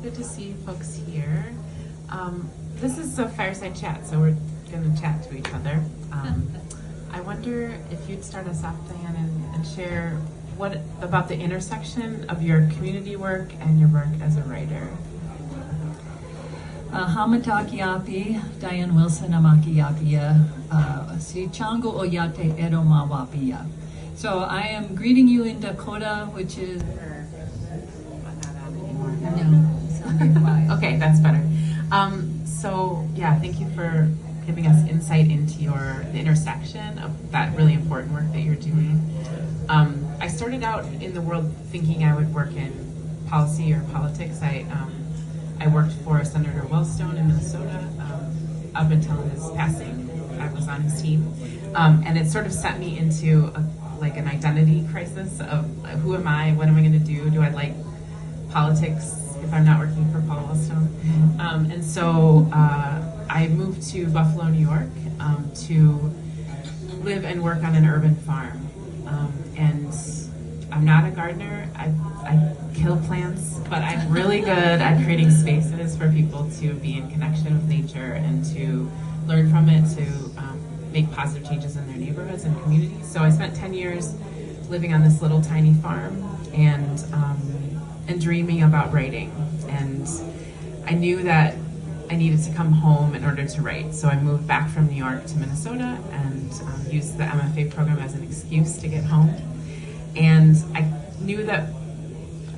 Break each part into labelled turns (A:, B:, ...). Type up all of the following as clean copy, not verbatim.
A: good to see folks here. This is a fireside chat, so we're going to chat to each other. I wonder if you'd start us off, Diane, and share what about the intersection of your community work and your work as a writer.
B: Hamatakiapi, Diane Wilson Amakiapia, Si Chango Oyate Edoma Wapia. So I am greeting you in Dakota, which is... No, sounding quiet.
A: Okay, that's better. So yeah, thank you for giving us insight into the intersection of that really important work that you're doing. I started out in the world thinking I would work in policy or politics. I worked for Senator Wellstone in Minnesota up until his passing. I was on his team, and it sort of set me into an identity crisis of who am I? What am I going to do? Do I like politics if I'm not working for Paul Wellstone? And so I moved to Buffalo, New York to live and work on an urban farm. And I'm not a gardener. I kill plants, but I'm really good at creating spaces for people to be in connection with nature and to learn from it, to make positive changes in their neighborhoods and communities. So I spent 10 years living on this little tiny farm and dreaming about writing. And I knew that I needed to come home in order to write. So I moved back from New York to Minnesota and used the MFA program as an excuse to get home. And I knew that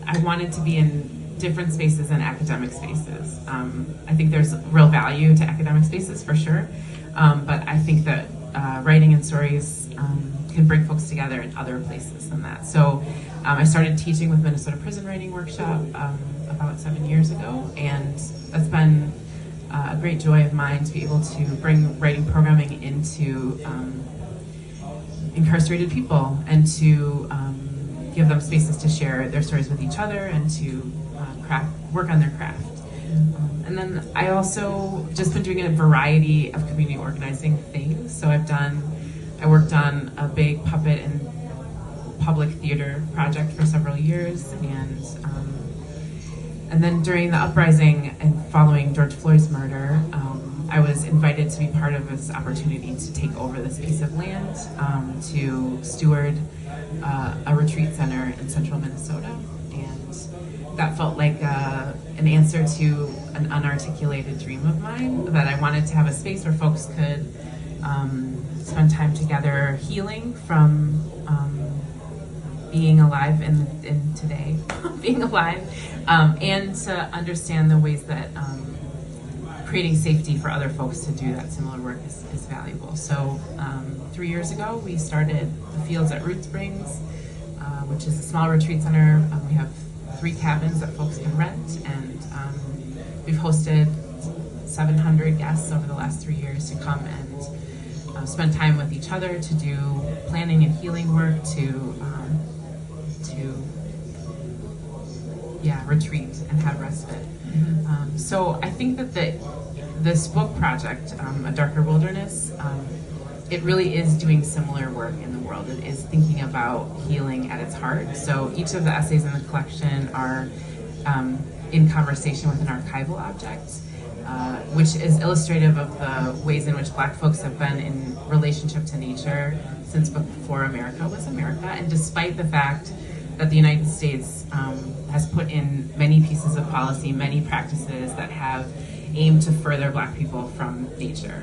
A: I wanted to be in different spaces than academic spaces. I think there's real value to academic spaces for sure, but I think that writing and stories can bring folks together in other places than that. So I started teaching with Minnesota Prison Writing Workshop about 7 years ago, and that's been a great joy of mine to be able to bring writing programming into incarcerated people and to give them spaces to share their stories with each other and to work on their craft. And then I also just been doing a variety of community organizing things. So I worked on a big puppet and public theater project for several years, and then during the uprising and following George Floyd's murder, I was invited to be part of this opportunity to take over this piece of land, to steward a retreat center in central Minnesota. And that felt like an answer to an unarticulated dream of mine, that I wanted to have a space where folks could spend time together healing from being alive in today, being alive, and to understand the ways that creating safety for other folks to do that similar work is valuable. So 3 years ago, we started the Fields at Root Springs, which is a small retreat center. We have 3 cabins that folks can rent, and we've hosted 700 guests over the last 3 years to come and spend time with each other, to do planning and healing work, to retreat and have respite. So I think that this book project, A Darker Wilderness, it really is doing similar work in the world. It is thinking about healing at its heart. So each of the essays in the collection are in conversation with an archival object, which is illustrative of the ways in which Black folks have been in relationship to nature since before America was America. And despite the fact that the United States has put in many pieces of policy, many practices that have aimed to further Black people from nature.